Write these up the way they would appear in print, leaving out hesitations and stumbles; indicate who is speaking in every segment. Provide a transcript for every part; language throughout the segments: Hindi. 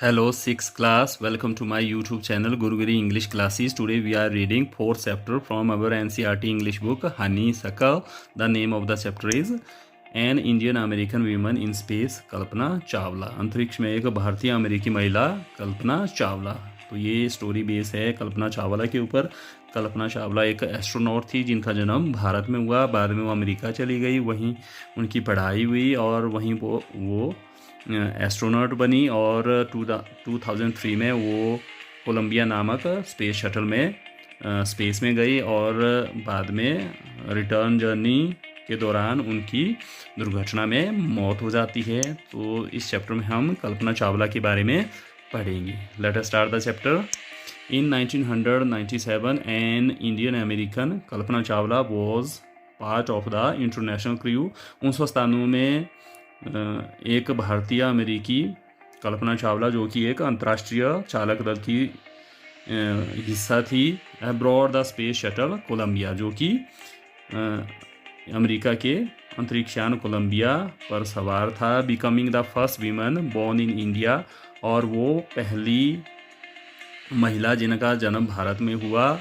Speaker 1: Hello, sixth class. Welcome to my YouTube channel, Gurugiri English Classes. Today we are reading fourth chapter from our NCERT English book, Honeysuckle. The name of the chapter is An Indian American Woman in Space, Kalpana Chawla. अंतरिक्ष में एक भारतीय अमेरिकी महिला कल्पना चावला. तो ये स्टोरी बेस है कल्पना चावला के ऊपर. कल्पना चावला एक एस्ट्रोनॉट थी जिनका जन्म भारत में हुआ. बाद में वो अमेरिका चली गई, वहीं उनकी पढ़ाई हुई और वहीं वो एस्ट्रोनॉट बनी और 2003 में वो कोलंबिया नामक स्पेस शटल में स्पेस में गई और बाद में रिटर्न जर्नी के दौरान उनकी दुर्घटना में मौत हो जाती है. तो इस चैप्टर में हम कल्पना चावला के बारे में पढ़ेंगे. Let us start the chapter. In 1997 an Indian American Kalpana Chawla was part of the international crew. 1997 में एक भारतीय अमेरिकी कल्पना चावला जो कि एक अंतर्राष्ट्रीय चालक दल की हिस्सा थी. Abroad the space shuttle Columbia, जो कि अमेरिका के अंतरिक्षयान कोलंबिया पर सवार था. Becoming the first women born in India, और वो पहली महिला जिनका जन्म भारत में हुआ.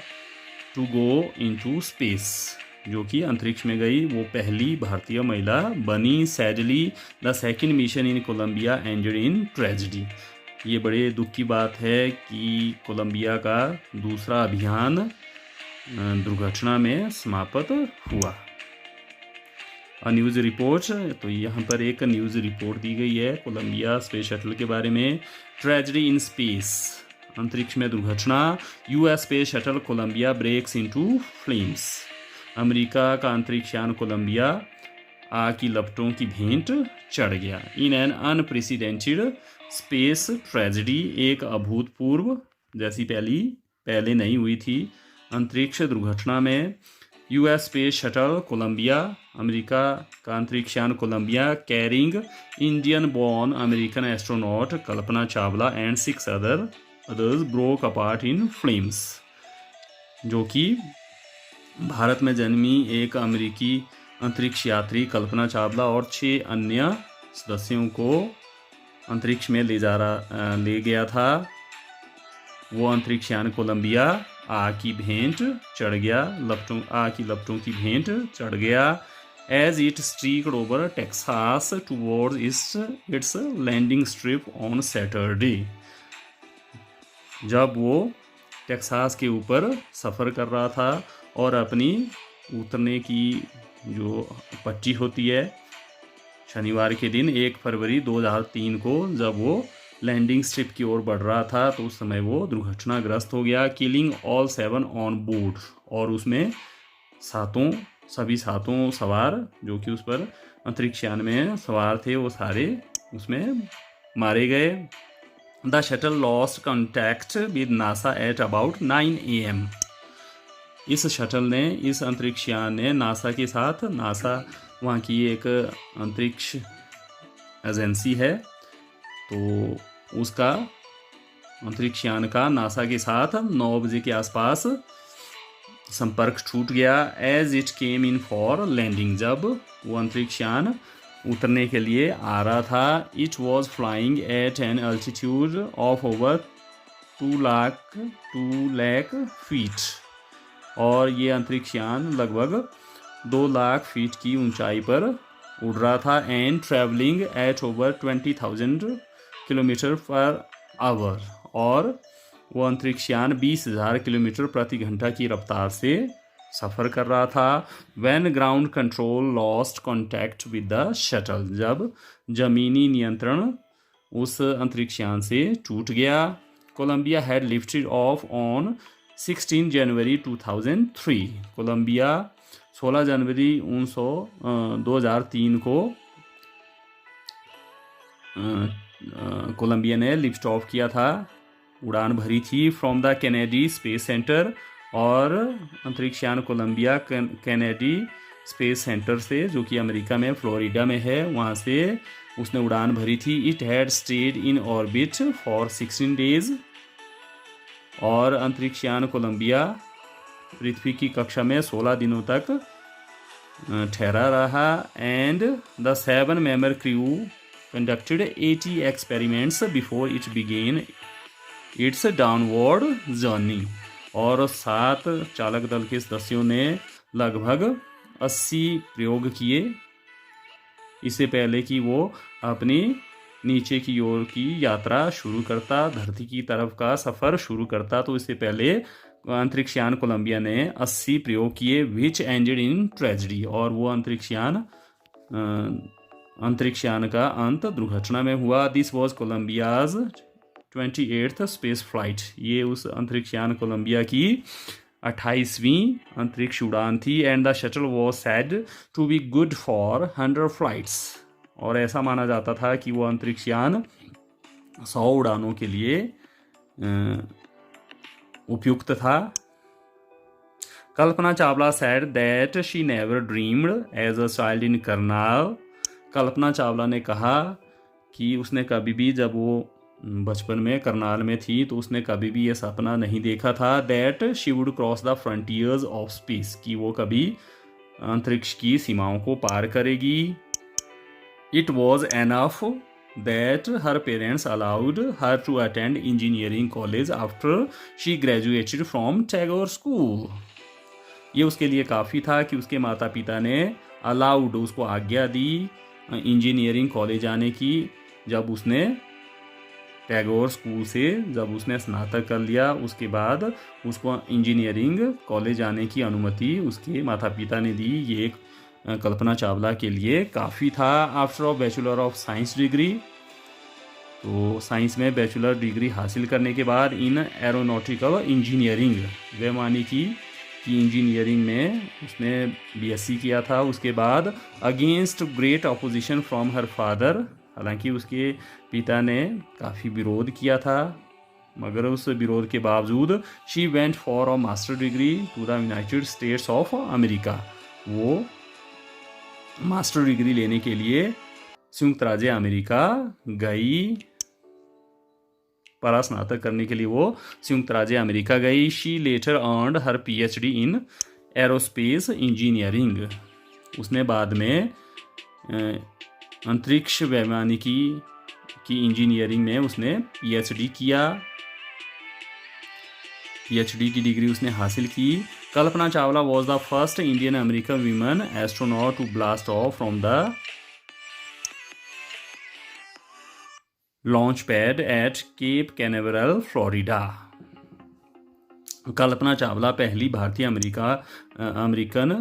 Speaker 1: टू गो इनटू स्पेस, जो कि अंतरिक्ष में गई, वो पहली भारतीय महिला बनी. Sadly the second mission in Columbia ended in tragedy. ये बड़े दुख की बात है कि कोलंबिया का दूसरा अभियान दुर्घटना में समाप्त हुआ. News report. तो यहाँ पर एक न्यूज़ रिपोर्ट दी गई है कोलंबिया स्पेस शटल के बारे में. ट्रेजेडी इन स्पेस, अंतरिक्ष में दुर्घटना. US space shuttle Columbia breaks into flames. America का अंतरिक्षयान कोलंबिया आग की लपटों की भेंट चढ़ गया. In an unprecedented space tragedy, एक अभूतपूर्व जैसी पहले नहीं हुई थी अंतरिक्ष दुर्घटना में. US space shuttle Columbia, America का अंतरिक्षयान Columbia, carrying Indian born American astronaut Kalpana Chawla and 6 others broke apart in flames. जो कि भारत में जन्मी एक अमेरिकी अंतरिक्ष यात्री कल्पना चावला और 6 अन्य सदस्यों को अंतरिक्ष में ले गया था. वो अंतरिक्षयान कोलंबिया आग की भेंट चढ़ गया, आग की लपटों की भेंट चढ़ गया. As it streaked over Texas towards its landing strip on Saturday. जब वो टेक्सास के ऊपर सफ़र कर रहा था और अपनी उतरने की जो पट्टी होती है शनिवार के दिन 1 फरवरी 2003 को जब वो लैंडिंग स्ट्रिप की ओर बढ़ रहा था, तो उस समय वो दुर्घटनाग्रस्त हो गया. किलिंग ऑल 7 ऑन बोर्ड, और उसमें सभी सातों सवार जो कि उस पर अंतरिक्षयान में सवार थे वो सारे उसमें मारे गए. The shuttle lost contact with NASA at about 9 AM. इस शटल ने, इस अंतरिक्षयान ने नासा के साथ, नासा वहाँ की एक अंतरिक्ष एजेंसी है, तो उसका अंतरिक्षयान का नासा के साथ 9 बजे के आसपास संपर्क छूट गया. As it came in for landing, जब वो अंतरिक्षयान उतरने के लिए आ रहा था. It was flying at an altitude of over 2 lakh feet, और ये अंतरिक्षयान लगभग 2 लाख फीट की ऊंचाई पर उड़ रहा था. And travelling eight over 20,000 kilometre per hour, और वो अंतरिक्षयान 20,000 किलोमीटर प्रति घंटा की रफ्तार से सफ़र कर रहा था. When ground control lost contact with the shuttle, जब जमीनी नियंत्रण उस अंतरिक्षयान से टूट गया. Columbia had lifted off on 16 January 2003. Columbia 16 जनवरी 2003 को कोलंबिया ने लिफ्ट ऑफ किया था, उड़ान भरी थी from the Kennedy space centre. और अंतरिक्षयान कोलंबिया कैनेडी स्पेस सेंटर से, जो कि अमेरिका में फ्लोरिडा में है, वहाँ से उसने उड़ान भरी थी. It had stayed in orbit for 16 days, और अंतरिक्षयान कोलंबिया पृथ्वी की कक्षा में 16 दिनों तक ठहरा रहा. And the 7 member crew conducted 80 experiments before it began its downward journey। और 7 चालक दल के सदस्यों ने लगभग 80 प्रयोग किए इससे पहले कि वो अपनी नीचे की ओर की यात्रा शुरू करता, धरती की तरफ का सफ़र शुरू करता। तो इससे पहले अंतरिक्षयान कोलंबिया ने 80 प्रयोग किए विच एंडेड इन ट्रेजेडी। और वो अंतरिक्षयान का अंत दुर्घटना में हुआ। This was Columbia's 28th space flight. ये उस अंतरिक्षयान कोलंबिया की 28वीं अंतरिक्ष उड़ान थी। And the shuttle was said to be good for 100 flights. और ऐसा माना जाता था कि वो अंतरिक्षयान 100 उड़ानों के लिए उपयुक्त था। Kalpana Chawla said that she never dreamed as a child in Karnal. Kalpana Chawla ने कहा कि उसने कभी भी, जब वो बचपन में करनाल में थी, तो उसने कभी भी ये सपना नहीं देखा था that she would cross the frontiers of space, कि वो कभी अंतरिक्ष की सीमाओं को पार करेगी। It was enough that her parents allowed her to attend engineering college after she graduated from Tagore School। ये उसके लिए काफ़ी था कि उसके माता पिता ने अलाउड, उसको आज्ञा दी इंजीनियरिंग कॉलेज आने की, जब उसने टैगोर स्कूल से जब उसने स्नातक कर लिया। उसके बाद उसको इंजीनियरिंग कॉलेज आने की अनुमति उसके माता पिता ने दी। ये कल्पना चावला के लिए काफ़ी था। After of bachelor of science degree, तो साइंस में बैचलर डिग्री हासिल करने के बाद इन एरोनॉटिकल इंजीनियरिंग, वैमानिकी की इंजीनियरिंग में उसने बीएससी किया था। उसके बाद against great opposition from her father, हालांकि उसके पिता ने काफ़ी विरोध किया था, मगर उस विरोध के बावजूद she went for a master degree to the United States of America. वो मास्टर डिग्री लेने के लिए संयुक्त राज्य अमेरिका गई। परास्नातक करने के लिए वो संयुक्त राज्य अमेरिका गई। She later earned her PhD in aerospace engineering. उसने बाद में अंतरिक्ष वैमानिकी की इंजीनियरिंग में उसने पीएचडी किया। पीएचडी की डिग्री उसने हासिल की। Kalpana Chawla was the first Indian American women astronaut to blast off from the launch pad at Cape Canaveral Florida. Kalpana Chawla पहली भारतीय अमेरिकन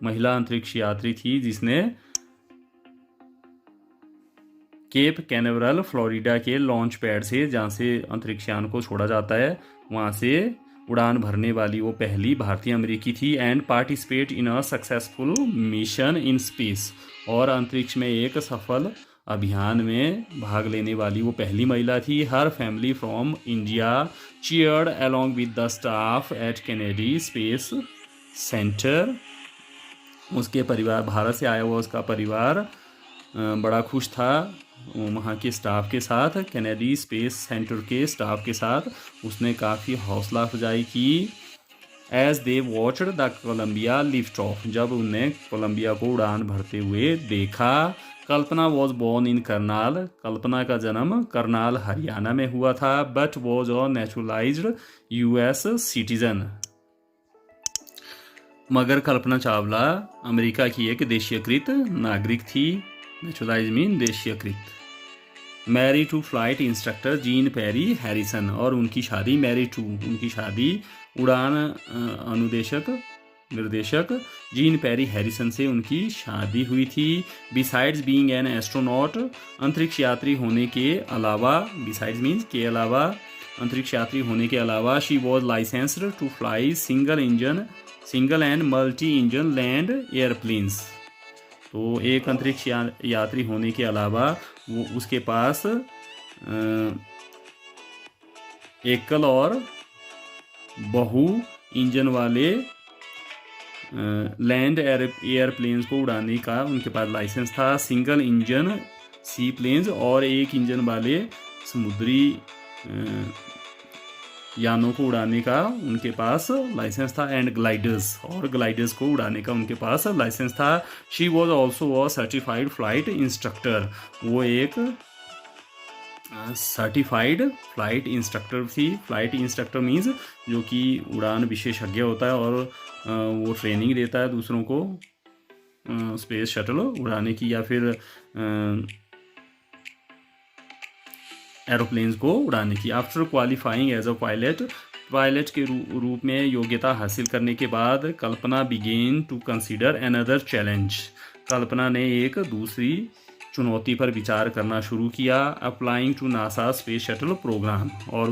Speaker 1: महिला अंतरिक्ष यात्री थी जिसने केप कैनावरल फ्लोरिडा के लॉन्च पैड से, जहाँ से अंतरिक्षयान को छोड़ा जाता है, वहाँ से उड़ान भरने वाली वो पहली भारतीय अमेरिकी थी। And participate in a successful mission in space. और अंतरिक्ष में एक सफल अभियान में भाग लेने वाली वो पहली महिला थी। Her family from India cheered along with the staff at Kennedy space centre. उसके परिवार, भारत से आया हुआ उसका परिवार बड़ा खुश था वहाँ के स्टाफ के साथ। कैनेडी स्पेस सेंटर के स्टाफ के साथ उसने काफ़ी हौसला अफजाई की। As they watched the Columbia lift off, जब उनने कोलंबिया को उड़ान भरते हुए देखा। Kalpana was born in Karnal. Kalpana का जन्म करनाल हरियाणा में हुआ था। But was a naturalised US citizen. मगर कल्पना चावला अमेरिका की एक देशीयकृत नागरिक थी। नेचुरलाइज मीन देशीयकृत। Married to flight instructor Jean Pierre Harrison. और उनकी शादी उनकी शादी उड़ान निर्देशक जीन पेरी हैरिसन से उनकी शादी हुई थी। बिसाइड्स बीइंग एन एस्ट्रोनॉट, अंतरिक्ष यात्री होने के अलावा, बिसाइड्स मीन्स के अलावा, अंतरिक्ष यात्री होने के अलावा she was licensed to fly single and multi engine land airplanes. तो एक अंतरिक्ष यात्री होने के अलावा वो उसके पास एकल और बहु इंजन वाले लैंड एयरप्लेन्स को उड़ाने का उनके पास लाइसेंस था। सिंगल इंजन सी प्लेन्स और एक इंजन वाले समुद्री यानों को उड़ाने का उनके पास लाइसेंस था, एंड ग्लाइडर्स, और ग्लाइडर्स को उड़ाने का उनके पास लाइसेंस था। She was also a certified flight instructor, वो एक सर्टिफाइड फ्लाइट इंस्ट्रक्टर थी। फ्लाइट इंस्ट्रक्टर मीन्स जो कि उड़ान विशेषज्ञ होता है और वो ट्रेनिंग देता है दूसरों को स्पेस शटल उड़ाने की या फिर एरोप्लेन्स को उड़ाने की। After qualifying as a pilot के रूप में योग्यता हासिल करने के बाद Kalpana began to consider another challenge. Kalpana ने एक दूसरी चुनौती पर विचार करना शुरू किया, applying to NASA space shuttle programme, और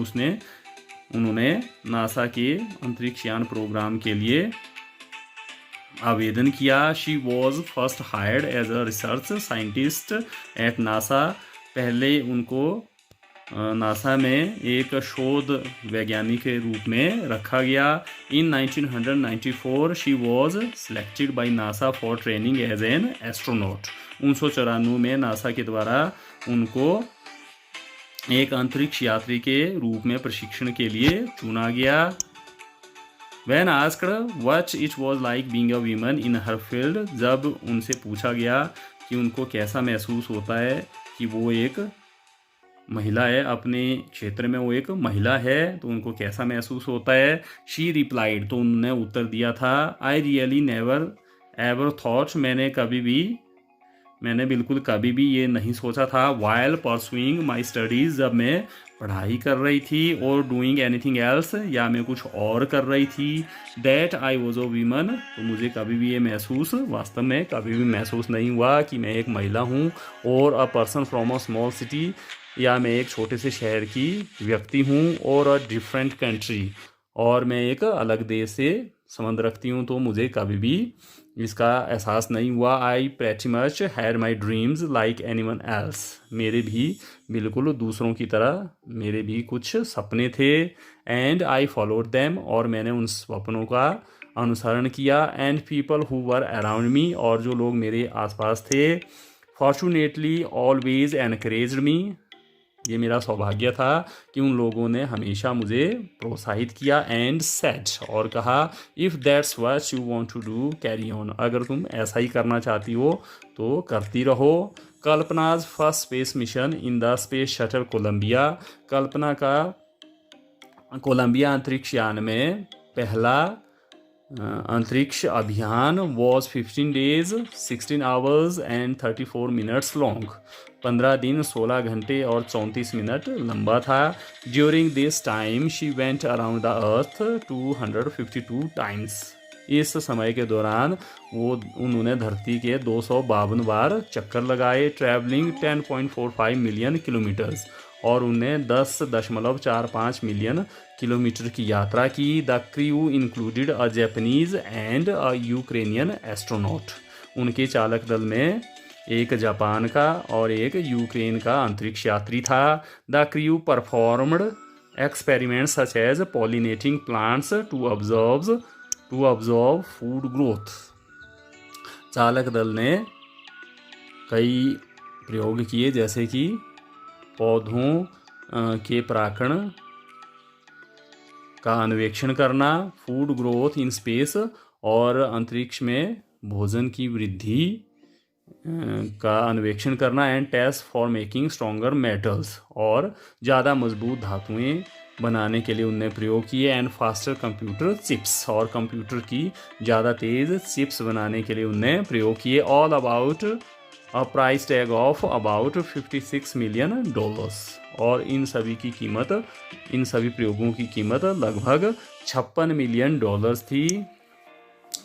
Speaker 1: उन्होंने नासा के अंतरिक्ष यान प्रोग्राम के लिए आवेदन किया। She was first hired as a research scientist at NASA, पहले उनको नासा में एक शोध वैज्ञानिक के रूप में रखा गया। In 1994 she was selected by NASA for training as an astronaut. 1994 में नासा के द्वारा उनको एक अंतरिक्ष यात्री के रूप में प्रशिक्षण के लिए चुना गया। When asked what it was like being a woman in her field, जब उनसे पूछा गया कि उनको कैसा महसूस होता है कि वो एक महिला है, अपने क्षेत्र में वो एक महिला है, तो उनको कैसा महसूस होता है। शी रिप्लाइड, तो उन्होंने उत्तर दिया था, I really never ever thought, मैंने बिल्कुल कभी भी ये नहीं सोचा था। वाइल परसुइंग माई स्टडीज़, जब मैं पढ़ाई कर रही थी, और डूइंग एनीथिंग एल्स, या मैं कुछ और कर रही थी, that I was a women, तो मुझे कभी भी ये महसूस, वास्तव में कभी भी महसूस नहीं हुआ कि मैं एक महिला हूँ, और a person from a small city, या मैं एक छोटे से शहर की व्यक्ति हूँ, और अ डिफरेंट कंट्री, और मैं एक अलग देश से संबंध रखती हूँ, तो मुझे कभी भी इसका एहसास नहीं हुआ। I pretty much had my dreams like anyone else, मेरे भी बिल्कुल दूसरों की तरह मेरे भी कुछ सपने थे। एंड आई फॉलोड देम, और मैंने उन सपनों का अनुसरण किया। And people who were around me, और जो लोग मेरे आसपास थे, फॉर्चुनेटली ऑलवेज एनकरेज्ड मी, ये मेरा सौभाग्य था कि उन लोगों ने हमेशा मुझे प्रोत्साहित किया। एंड सेड, और कहा, if that's what you want to do carry on, अगर तुम ऐसा ही करना चाहती हो तो करती रहो। Kalpana's first space mission in the space shuttle Columbia, Kalpana का कोलंबिया अंतरिक्ष यान में पहला अंतरिक्ष अभियान was 15 days 16 hours and 34 minutes long, 15 दिन 16 घंटे और 34 मिनट लंबा था। During this time she went around the earth 252 times, इस समय के दौरान उन्होंने धरती के 252 बार चक्कर लगाए। ट्रैवलिंग 10.45 मिलियन किलोमीटर्स, और उन्हें 10.45 मिलियन किलोमीटर की यात्रा की। The crew included a Japanese and a Ukrainian astronaut, उनके चालक दल में एक जापान का और एक यूक्रेन का अंतरिक्ष यात्री था। The crew performed experiments such as pollinating plants to observe food growth, चालक दल ने कई प्रयोग किए, जैसे कि पौधों के परागण का अन्वेषण करना, फूड ग्रोथ इन स्पेस, और अंतरिक्ष में भोजन की वृद्धि का अन्वेषण करना। And test for making stronger metals, और ज़्यादा मजबूत धातुएं बनाने के लिए उनने प्रयोग किए। एंड फास्टर कंप्यूटर चिप्स, और कंप्यूटर की ज़्यादा तेज़ चिप्स बनाने के लिए उनने प्रयोग किए। All about a price tag of about $56 million, और इन सभी प्रयोगों की कीमत लगभग $56 मिलियन थी।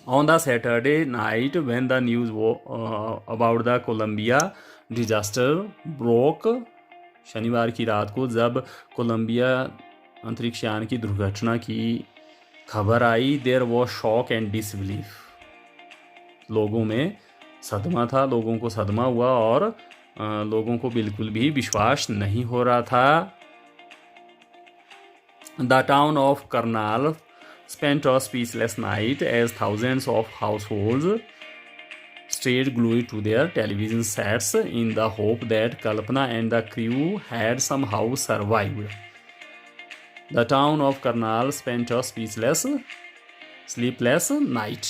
Speaker 1: On the Saturday night when the news about the Columbia disaster broke, शनिवार की रात को जब कोलंबिया अंतरिक्ष यान की दुर्घटना की खबर आई, there was shock and disbelief, लोगों में सदमा था, लोगों को सदमा हुआ, और लोगों को बिल्कुल भी विश्वास नहीं हो रहा था। The town of Karnal spent a speechless night as thousands of households stayed glued to their television sets in the hope that Kalpana and the crew had somehow survived. The town of Karnal spent a sleepless night.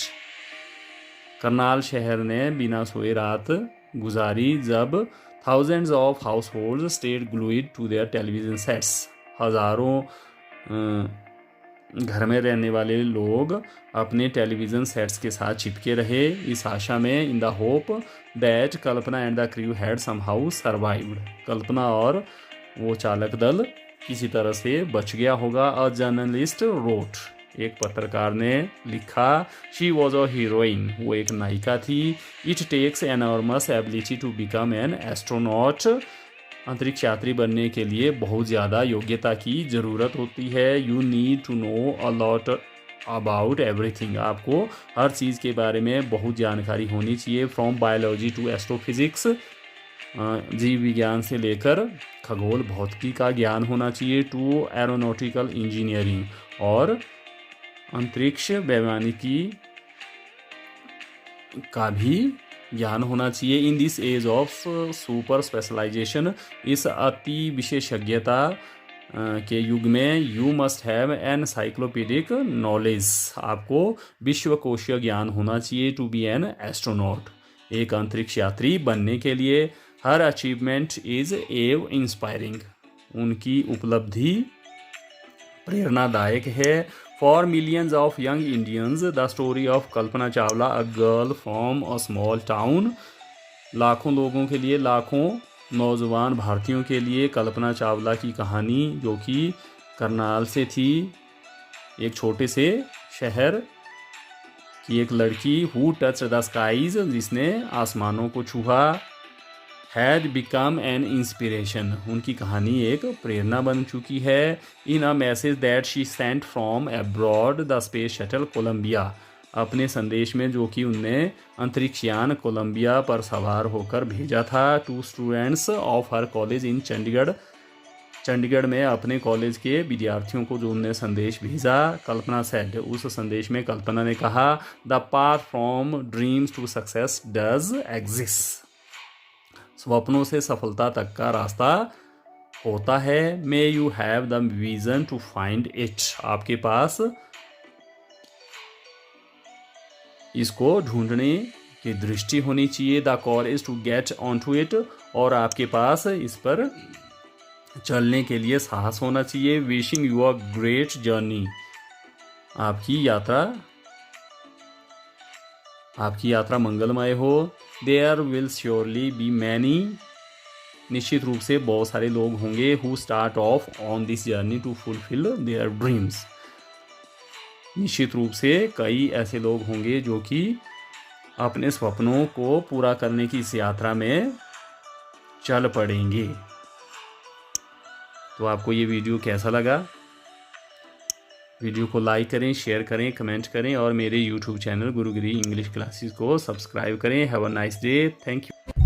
Speaker 1: Karnal शहर ने बिना सोए रात गुजारी जब thousands of household stayed glued to their television sets. हज़ारों घर में रहने वाले लोग अपने टेलीविज़न सेट्स के साथ चिपके रहे, इस आशा में, in the hope that Kalpana and the crew had somehow survived. Kalpana और वो चालक दल किसी तरह से बच गया होगा। अ जर्नलिस्ट रोट, एक पत्रकार ने लिखा, शी वॉज अ हीरोइन, वो एक नायिका थी। It takes enormous ability to become an astronaut, अंतरिक्ष यात्री बनने के लिए बहुत ज़्यादा योग्यता की ज़रूरत होती है। You need to know a lot about everything, आपको हर चीज़ के बारे में बहुत जानकारी होनी चाहिए। फ्रॉम बायोलॉजी टू एस्ट्रोफिजिक्स, जीव विज्ञान से लेकर खगोल भौतिकी का ज्ञान होना चाहिए। टू एरोनॉटिकल इंजीनियरिंग, और अंतरिक्ष वैमानिकी का भी ज्ञान होना चाहिए। In this age of super specialisation, इस अति विशेषज्ञता के युग में, you must have an encyclopaedic knowledge, आपको विश्वकोशीय ज्ञान होना चाहिए। टू बी एन एस्ट्रोनॉट, एक अंतरिक्ष यात्री बनने के लिए। हर अचीवमेंट इज एव इंस्पायरिंग, उनकी उपलब्धि प्रेरणादायक है। For millions of young Indians the story of Kalpana Chawla, a girl from a small town, लाखों लोगों के लिए, लाखों नौजवान भारतीयों के लिए कल्पना चावला की कहानी, जो कि करनाल से थी, एक छोटे से शहर की एक लड़की, हु टच द स्काईज, जिसने आसमानों को छुआ, हैड बिकम एन इंस्पिरेशन, उनकी कहानी एक प्रेरणा बन चुकी है। In a message that she sent from abroad the space shuttle Columbia, अपने संदेश में जो कि उनने अंतरिक्षयान कोलंबिया पर सवार होकर भेजा था। To students of her college in Chandigarh, Chandigarh में अपने कॉलेज के विद्यार्थियों को जो उनने संदेश भेजा, कल्पना सेड, उस संदेश में कल्पना ने कहा, the path from dreams to success does exist, स्वप्नों से सफलता तक का रास्ता होता है। May you have the vision to find it, आपके पास इसको ढूंढने की दृष्टि होनी चाहिए। The courage to get on to it, और आपके पास इस पर चलने के लिए साहस होना चाहिए। Wishing you a great journey, आपकी यात्रा मंगलमय हो। There will surely be many, निश्चित रूप से बहुत सारे लोग होंगे, who start off on this journey to fulfil their dreams, निश्चित रूप से कई ऐसे लोग होंगे जो कि अपने स्वप्नों को पूरा करने की इस यात्रा में चल पड़ेंगे। तो आपको ये वीडियो कैसा लगा? वीडियो को लाइक करें, शेयर करें, कमेंट करें, और मेरे YouTube चैनल गुरुगिरी इंग्लिश क्लासेस को सब्सक्राइब करें। Have a nice day, thank you.